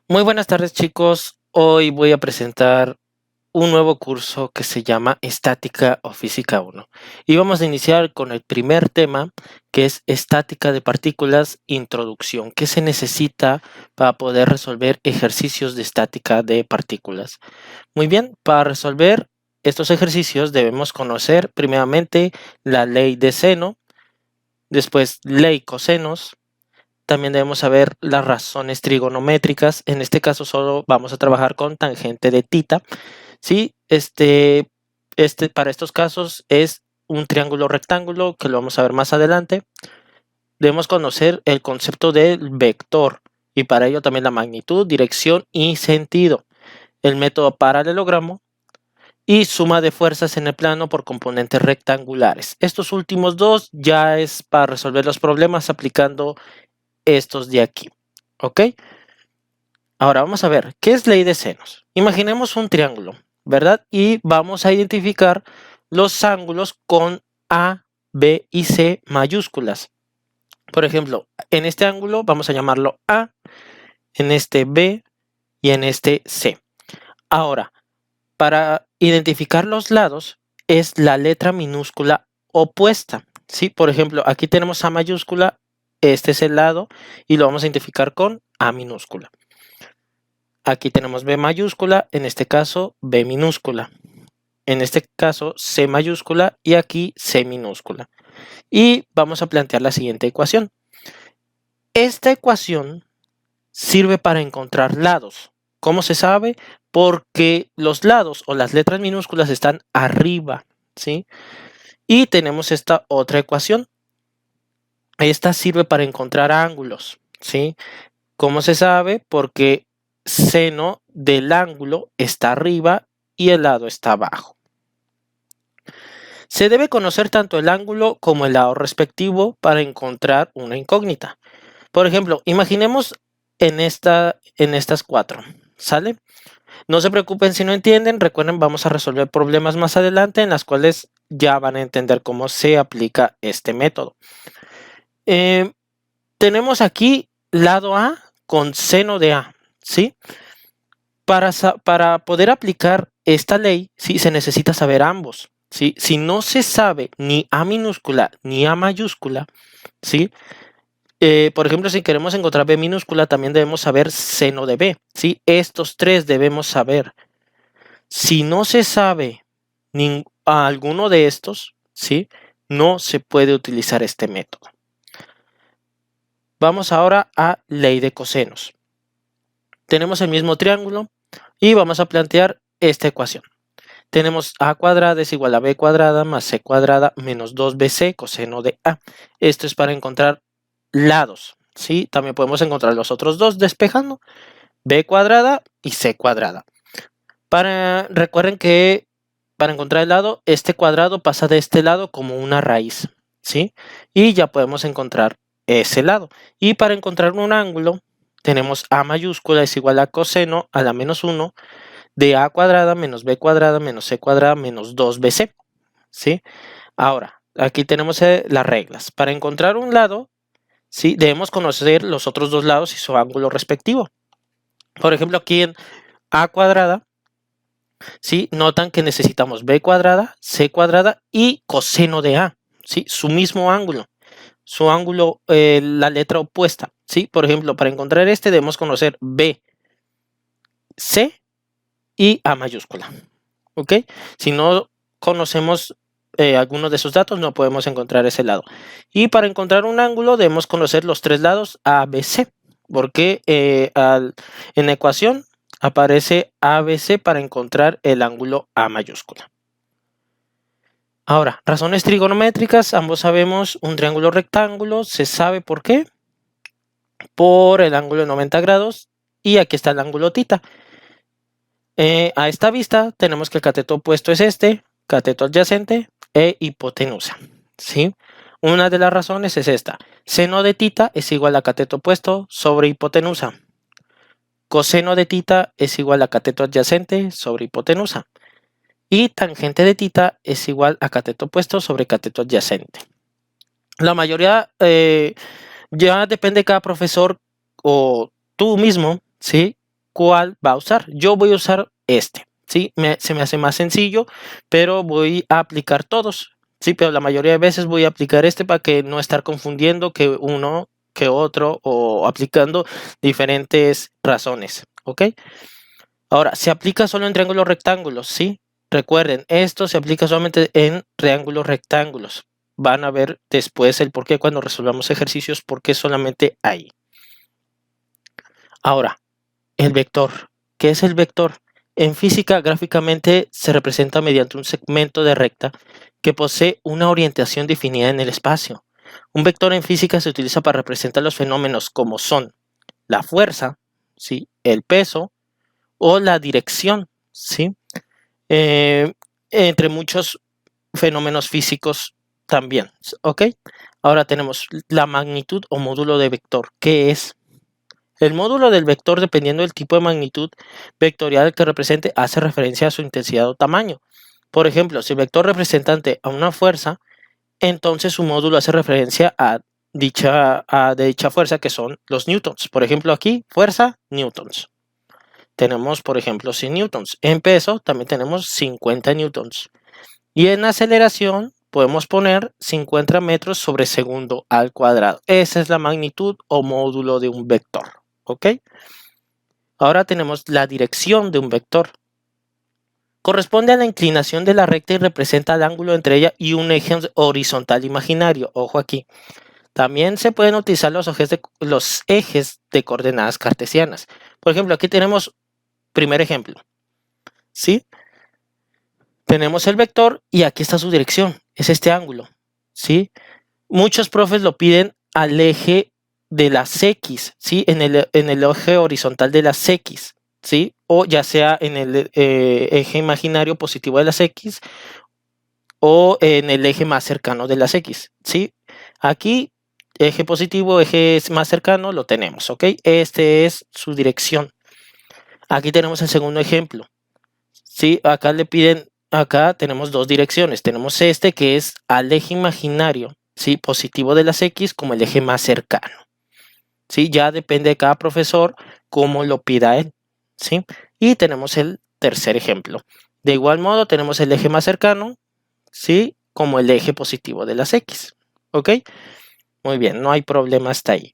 Muy buenas tardes, chicos. Hoy voy a presentar un nuevo curso que se llama Estática o Física 1. Y vamos a iniciar con el primer tema, que es Estática de Partículas, Introducción. ¿Qué se necesita para poder resolver ejercicios de estática de partículas? Muy bien, para resolver estos ejercicios debemos conocer primeramente la ley de seno, después ley cosenos. También debemos saber las razones trigonométricas. En este caso solo vamos a trabajar con tangente de tita. ¿Sí? Para estos casos es un triángulo rectángulo, que lo vamos a ver más adelante. Debemos conocer el concepto del vector y para ello también la magnitud, dirección y sentido. El método paralelogramo y suma de fuerzas en el plano por componentes rectangulares. Estos últimos dos ya es para resolver los problemas aplicando estos de aquí. ¿Ok? Ahora vamos a ver, ¿qué es ley de senos? Imaginemos un triángulo, ¿verdad? Y vamos a identificar los ángulos con A, B y C mayúsculas. Por ejemplo, en este ángulo vamos a llamarlo A, en este B y en este C. Ahora, para identificar los lados es la letra minúscula opuesta, ¿sí? Por ejemplo, aquí tenemos A mayúscula, este es el lado y lo vamos a identificar con A minúscula. Aquí tenemos B mayúscula, en este caso B minúscula. En este caso C mayúscula y aquí C minúscula. Y vamos a plantear la siguiente ecuación. Esta ecuación sirve para encontrar lados. ¿Cómo se sabe? Porque los lados o las letras minúsculas están arriba, ¿sí? Y tenemos esta otra ecuación. Esta sirve para encontrar ángulos, ¿sí? ¿Cómo se sabe? Porque seno del ángulo está arriba y el lado está abajo. Se debe conocer tanto el ángulo como el lado respectivo para encontrar una incógnita. Por ejemplo, imaginemos en estas cuatro, ¿sale? No se preocupen si no entienden, recuerden, vamos a resolver problemas más adelante en las cuales ya van a entender cómo se aplica este método. Tenemos aquí lado A con seno de A, ¿sí? Para poder aplicar esta ley, ¿sí? Se necesita saber ambos, ¿sí? Si no se sabe ni A minúscula ni A mayúscula, ¿sí? Por ejemplo, si queremos encontrar B minúscula, también debemos saber seno de B, ¿sí? Estos tres debemos saber. Si no se sabe alguno de estos, ¿sí? No se puede utilizar este método. Vamos ahora a ley de cosenos. Tenemos el mismo triángulo y vamos a plantear esta ecuación. Tenemos A cuadrada es igual a B cuadrada más C cuadrada menos 2BC coseno de A. Esto es para encontrar lados, ¿sí? También podemos encontrar los otros dos despejando, B cuadrada y C cuadrada. Recuerden que para encontrar el lado, este cuadrado pasa de este lado como una raíz, ¿sí? Y ya podemos encontrar ese lado. Y para encontrar un ángulo, tenemos A mayúscula es igual a coseno a la menos 1 de A cuadrada menos B cuadrada menos C cuadrada menos 2BC, ¿sí? Ahora, aquí tenemos las reglas. Para encontrar un lado, ¿sí? Debemos conocer los otros dos lados y su ángulo respectivo. Por ejemplo, aquí en A cuadrada, ¿sí? Notan que necesitamos B cuadrada, C cuadrada y coseno de A, ¿sí? Su mismo ángulo, la letra opuesta, ¿sí? Por ejemplo, para encontrar este debemos conocer B, C y A mayúscula, ¿ok? Si no conocemos algunos de esos datos, no podemos encontrar ese lado. Y para encontrar un ángulo debemos conocer los tres lados ABC, porque en la ecuación aparece ABC para encontrar el ángulo A mayúscula. Ahora, razones trigonométricas, ambos sabemos un triángulo rectángulo, se sabe por qué, por el ángulo de 90 grados y aquí está el ángulo tita. A esta vista tenemos que el cateto opuesto es este, cateto adyacente e hipotenusa, ¿sí? Una de las razones es esta, seno de tita es igual a cateto opuesto sobre hipotenusa. Coseno de tita es igual a cateto adyacente sobre hipotenusa. Y tangente de tita es igual a cateto opuesto sobre cateto adyacente. La mayoría ya depende de cada profesor o tú mismo, ¿sí? cuál va a usar. Yo voy a usar este, ¿sí? Se me hace más sencillo, pero voy a aplicar todos, ¿sí? Pero la mayoría de veces voy a aplicar este para que no estar confundiendo que uno que otro o aplicando diferentes razones, ¿ok? Ahora, se aplica solo en triángulos rectángulos, ¿sí? Recuerden, esto se aplica solamente en triángulos rectángulos. Van a ver después el por qué cuando resolvamos ejercicios, por qué solamente ahí. Ahora, el vector. ¿Qué es el vector? En física, gráficamente se representa mediante un segmento de recta que posee una orientación definida en el espacio. Un vector en física se utiliza para representar los fenómenos como son la fuerza, ¿sí? El peso o la dirección, ¿sí? Entre muchos fenómenos físicos también, ¿ok? Ahora tenemos la magnitud o módulo de vector. ¿Qué es? El módulo del vector, dependiendo del tipo de magnitud vectorial que represente, hace referencia a su intensidad o tamaño. Por ejemplo, si el vector representante a una fuerza, entonces su módulo hace referencia a dicha fuerza, que son los newtons. Por ejemplo, aquí, fuerza, newtons. Tenemos, por ejemplo, 100 newtons. En peso también tenemos 50 newtons. Y en aceleración podemos poner 50 metros sobre segundo al cuadrado. Esa es la magnitud o módulo de un vector. ¿Ok? Ahora tenemos la dirección de un vector. Corresponde a la inclinación de la recta y representa el ángulo entre ella y un eje horizontal imaginario. Ojo aquí. También se pueden utilizar los ejes de coordenadas cartesianas. Por ejemplo, aquí tenemos primer ejemplo. ¿Sí? Tenemos el vector y aquí está su dirección. Es este ángulo. ¿Sí? Muchos profes lo piden al eje de las X, ¿sí? En el eje horizontal de las X, ¿sí? O ya sea en el eje imaginario positivo de las X o en el eje más cercano de las X, ¿sí? Aquí, eje positivo, eje más cercano, lo tenemos, ¿ok? Este es su dirección. Aquí tenemos el segundo ejemplo, ¿sí? Acá le piden, acá tenemos dos direcciones. Tenemos este que es al eje imaginario, ¿sí? Positivo de las X como el eje más cercano. ¿Sí? Ya depende de cada profesor cómo lo pida él. ¿Sí? Y tenemos el tercer ejemplo. De igual modo tenemos el eje más cercano, ¿sí? Como el eje positivo de las X. ¿Ok? Muy bien, no hay problema hasta ahí.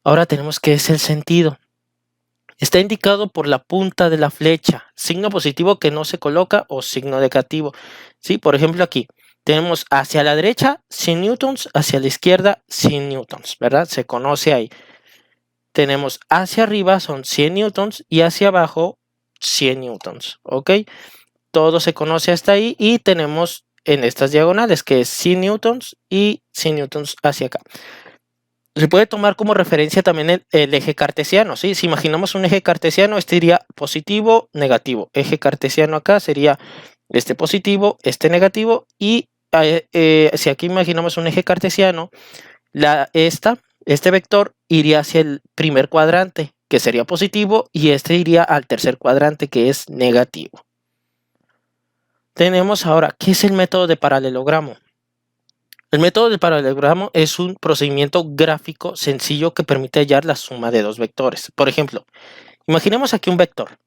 Ahora tenemos qué es el sentido. Está indicado por la punta de la flecha, signo positivo que no se coloca o signo negativo. ¿Sí? Por ejemplo aquí tenemos hacia la derecha 100 newtons, hacia la izquierda 100 newtons, ¿verdad? Se conoce ahí. Tenemos hacia arriba son 100 newtons y hacia abajo 100 newtons, ¿ok? Todo se conoce hasta ahí y tenemos en estas diagonales que es 100 newtons y 100 newtons hacia acá. Se puede tomar como referencia también el eje cartesiano, ¿sí? Si imaginamos un eje cartesiano, este iría positivo, negativo. Eje cartesiano acá sería este positivo, este negativo y si aquí imaginamos un eje cartesiano, este vector iría hacia el primer cuadrante, que sería positivo, y este iría al tercer cuadrante, que es negativo. Tenemos ahora, ¿qué es el método de paralelogramo? El método de paralelogramo es un procedimiento gráfico sencillo que permite hallar la suma de dos vectores. Por ejemplo, imaginemos aquí un vector,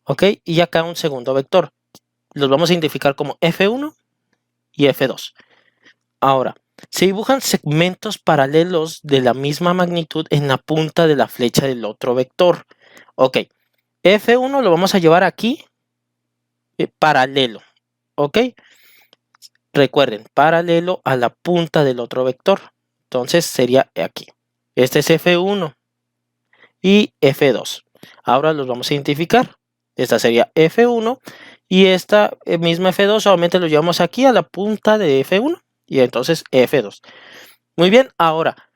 ¿ok? Y acá un segundo vector. Los vamos a identificar como F1 y F2. Ahora, se dibujan segmentos paralelos de la misma magnitud en la punta de la flecha del otro vector. Ok, F1 lo vamos a llevar aquí, paralelo. Ok, recuerden, paralelo a la punta del otro vector. Entonces sería aquí. Este es F1 y F2. Ahora los vamos a identificar. Esta sería F1 y esta misma F2 solamente lo llevamos aquí a la punta de F1 y entonces F2. Muy bien, ahora,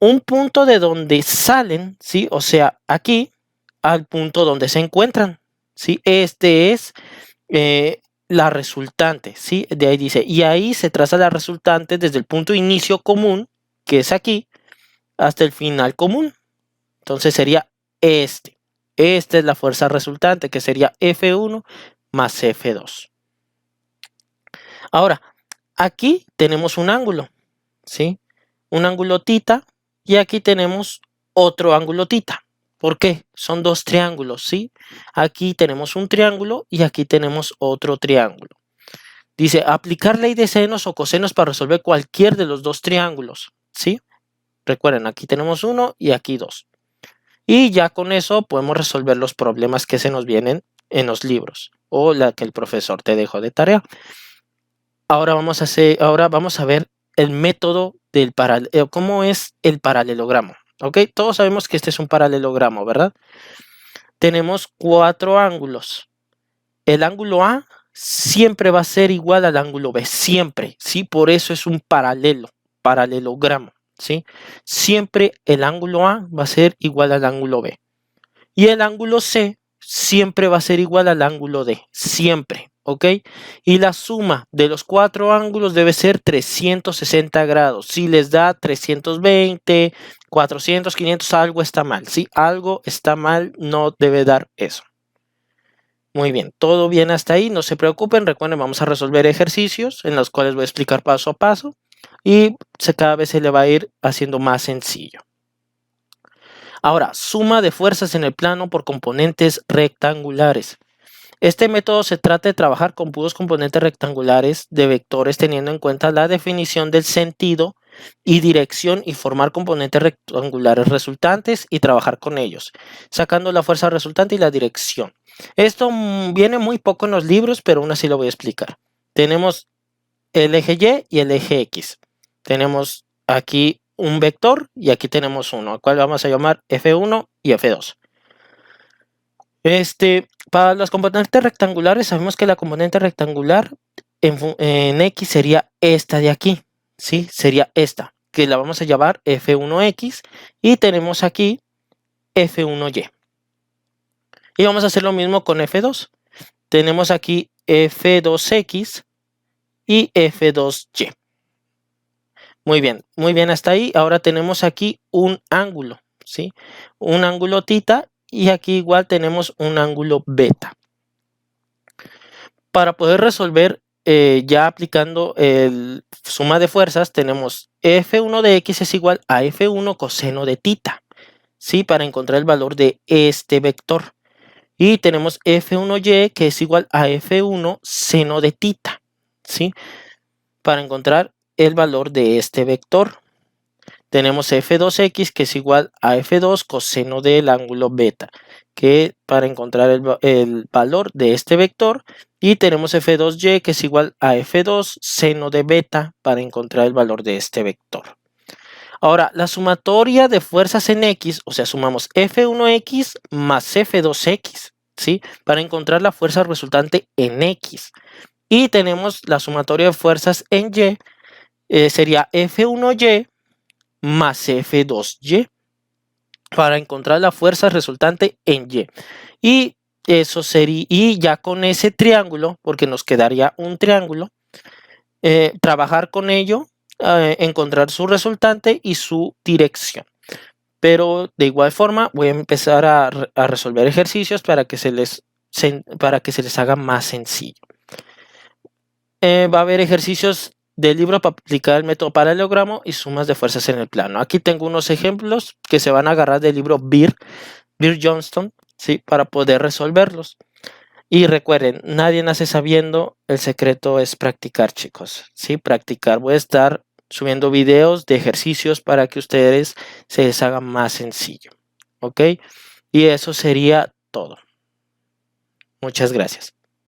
un punto de donde salen, ¿sí? O sea, aquí al punto donde se encuentran, ¿sí? Este es la resultante, ¿sí? De ahí dice, y ahí se traza la resultante desde el punto de inicio común, que es aquí, hasta el final común. Entonces sería este. Esta es la fuerza resultante, que sería F1 más F2. Ahora, aquí tenemos un ángulo, ¿sí? Un ángulo tita y aquí tenemos otro ángulo tita. ¿Por qué? Son dos triángulos, ¿sí? Aquí tenemos un triángulo y aquí tenemos otro triángulo. Dice, aplicar ley de senos o cosenos para resolver cualquier de los dos triángulos, ¿sí? Recuerden, aquí tenemos uno y aquí dos. Y ya con eso podemos resolver los problemas que se nos vienen en los libros o la que el profesor te dejó de tarea. Ahora vamos a ver el método del cómo es el paralelogramo. ¿Ok? Todos sabemos que este es un paralelogramo, ¿verdad? Tenemos cuatro ángulos. El ángulo A siempre va a ser igual al ángulo B, siempre, ¿sí? Por eso es un paralelogramo, ¿sí? Siempre el ángulo A va a ser igual al ángulo B. Y el ángulo C siempre va a ser igual al ángulo D, siempre, ¿ok? Y la suma de los cuatro ángulos debe ser 360 grados. Si les da 320, 400, 500, algo está mal, ¿sí? Algo está mal, no debe dar eso. Muy bien, todo bien hasta ahí, no se preocupen, recuerden, vamos a resolver ejercicios en los cuales voy a explicar paso a paso y cada vez se le va a ir haciendo más sencillo. Ahora, suma de fuerzas en el plano por componentes rectangulares. Este método se trata de trabajar con puros componentes rectangulares de vectores teniendo en cuenta la definición del sentido y dirección y formar componentes rectangulares resultantes y trabajar con ellos, sacando la fuerza resultante y la dirección. Esto viene muy poco en los libros, pero aún así lo voy a explicar. Tenemos el eje Y y el eje X. Tenemos aquí un vector y aquí tenemos uno, al cual vamos a llamar F1 y F2. Para los componentes rectangulares, sabemos que la componente rectangular en X sería esta de aquí, ¿sí? Sería esta, que la vamos a llamar F1X y tenemos aquí F1Y. Y vamos a hacer lo mismo con F2. Tenemos aquí F2X y F2Y. Muy bien hasta ahí. Ahora tenemos aquí un ángulo, ¿sí? Un ángulo tita y aquí igual tenemos un ángulo beta. Para poder resolver ya aplicando el suma de fuerzas tenemos F1 de X es igual a F1 coseno de tita, ¿sí? Para encontrar el valor de este vector. Y tenemos F1Y que es igual a F1 seno de tita, ¿sí? Para encontrar el valor de este vector. Tenemos F2X que es igual a F2 coseno del ángulo beta, que para encontrar el valor de este vector. Y tenemos F2Y que es igual a F2 seno de beta para encontrar el valor de este vector. Ahora, la sumatoria de fuerzas en X, o sea, sumamos F1X más F2X, ¿sí? Para encontrar la fuerza resultante en X. Y tenemos la sumatoria de fuerzas en Y, sería F1Y más F2Y para encontrar la fuerza resultante en Y. Y eso sería, y ya con ese triángulo, porque nos quedaría un triángulo, trabajar con ello, encontrar su resultante y su dirección. Pero de igual forma voy a empezar a resolver ejercicios para que se les haga más sencillo. Va a haber ejercicios del libro para aplicar el método paralelogramo y sumas de fuerzas en el plano. Aquí tengo unos ejemplos que se van a agarrar del libro Beer Johnston, ¿sí? Para poder resolverlos. Y recuerden, nadie nace sabiendo, el secreto es practicar, chicos, ¿sí? Practicar. Voy a estar subiendo videos de ejercicios para que ustedes se les haga más sencillo, ¿ok? Y eso sería todo. Muchas gracias.